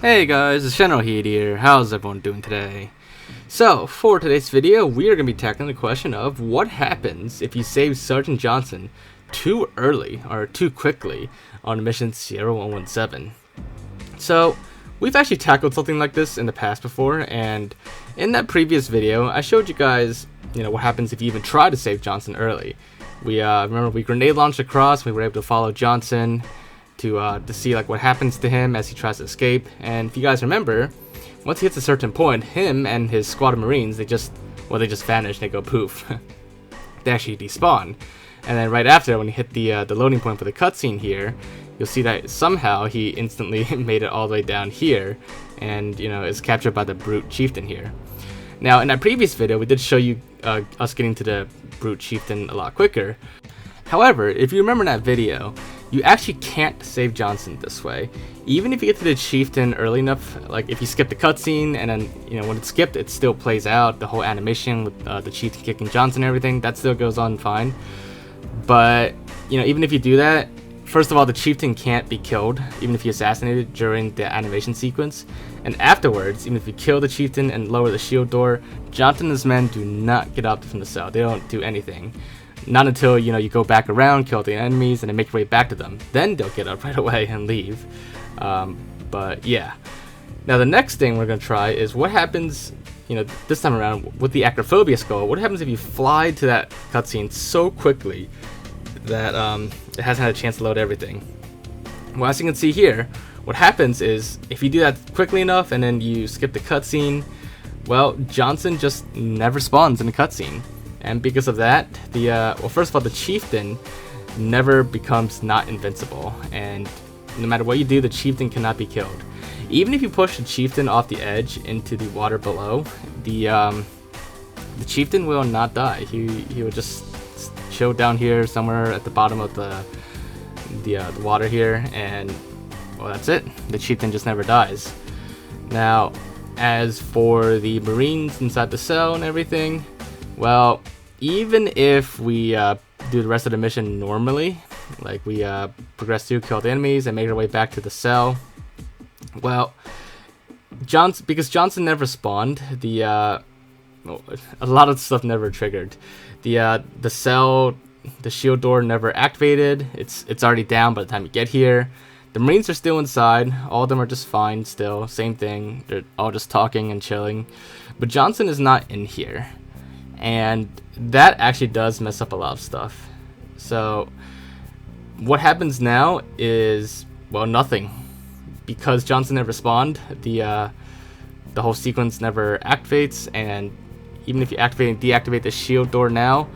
Hey guys, it's Generalkidd here. How's everyone doing today? So, for today's video, we are going to be tackling the question of what happens if you save Sergeant Johnson too early or too quickly on mission 0117. So, we've actually tackled something like this in the past before, and in that previous video, I showed you guys, what happens if you even try to save Johnson early. We remember we grenade launched across. We were able to follow Johnson to see like what happens to him as he tries to escape. And if you guys remember, once he hits a certain point, him and his squad of Marines, they just vanish. They go poof. They actually despawn. And then right after, when you hit the loading point for the cutscene here, you'll see that somehow he instantly made it all the way down here, and is captured by the brute chieftain here. Now, in that previous video, we did show you us getting to the brute chieftain a lot quicker. However, if you remember in that video, you actually can't save Johnson this way. Even if you get to the chieftain early enough, like if you skip the cutscene and then, when it's skipped, it still plays out, the whole animation with the chieftain kicking Johnson and everything, that still goes on fine. But, even if you do that, first of all, the chieftain can't be killed, even if you assassinated during the animation sequence. And afterwards, even if you kill the chieftain and lower the shield door, Johnson and his men do not get up from the cell. They don't do anything. Not until, you go back around, kill the enemies, and then make your way back to them. Then they'll get up right away and leave. But yeah. Now the next thing we're going to try is what happens, this time around with the Acrophobia Skull. What happens if you fly to that cutscene so quickly that it hasn't had a chance to load everything? Well, as you can see here, what happens is if you do that quickly enough and then you skip the cutscene, well, Johnson just never spawns in the cutscene. And because of that, well, first of all, the chieftain never becomes not invincible, and no matter what you do, the chieftain cannot be killed. Even if you push the chieftain off the edge into the water below, the chieftain will not die. He will just chill down here somewhere at the bottom of the water here, and well, that's it. The chieftain just never dies. Now, as for the Marines inside the cell and everything, well, even if we do the rest of the mission normally, like we progress through, kill the enemies, and make our way back to the cell, well, because Johnson never spawned, a lot of stuff never triggered. The cell, the shield door never activated. It's already down by the time you get here. The Marines are still inside. All of them are just fine still. Same thing. They're all just talking and chilling. But Johnson is not in here. And that actually does mess up a lot of stuff. So what happens now is, well, nothing. Because Johnson never spawned, the whole sequence never activates, and even if you activate and deactivate the shield door now,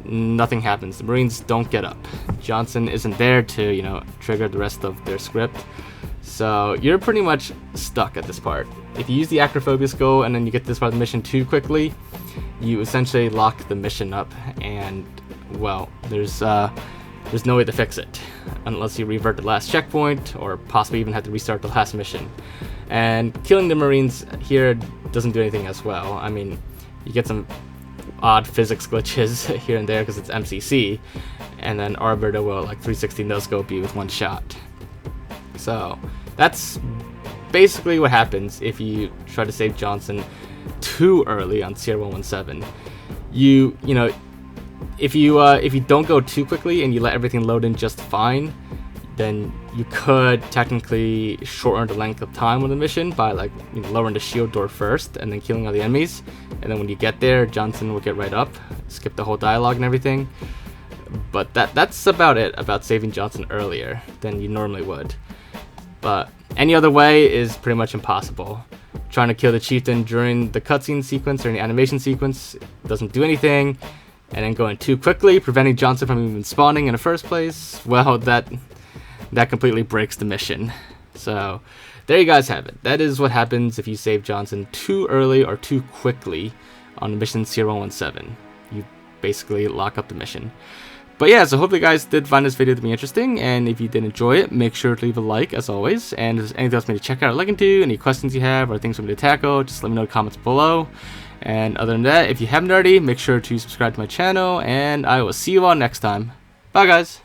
nothing happens. The Marines don't get up. Johnson isn't there to, trigger the rest of their script. So you're pretty much stuck at this part. If you use the Acrophobia Skull and then you get this part of the mission too quickly, you essentially lock the mission up, and well, there's no way to fix it unless you revert the last checkpoint or possibly even have to restart the last mission. And killing the Marines here doesn't do anything as well. I mean, you get some odd physics glitches here and there because it's MCC, and then Arbiter will like 360 no-scope you with one shot. So that's basically what happens if you try to save Johnson too early on CR117. If you don't go too quickly and you let everything load in just fine, then you could technically shorten the length of time on the mission by lowering the shield door first and then killing all the enemies. And then when you get there, Johnson will get right up, skip the whole dialogue and everything. But that's about it about saving Johnson earlier than you normally would. But any other way is pretty much impossible. Trying to kill the chieftain during the cutscene sequence or the animation sequence doesn't do anything, and then going too quickly, preventing Johnson from even spawning in the first place, well, that completely breaks the mission. So there you guys have it. That is what happens if you save Johnson too early or too quickly on mission 0117. You basically lock up the mission. But yeah, so hopefully you guys did find this video to be interesting, and if you did enjoy it, make sure to leave a like as always, and if there's anything else for me to check out or look into, any questions you have or things for me to tackle, just let me know in the comments below. And other than that, if you haven't already, make sure to subscribe to my channel, and I will see you all next time. Bye guys!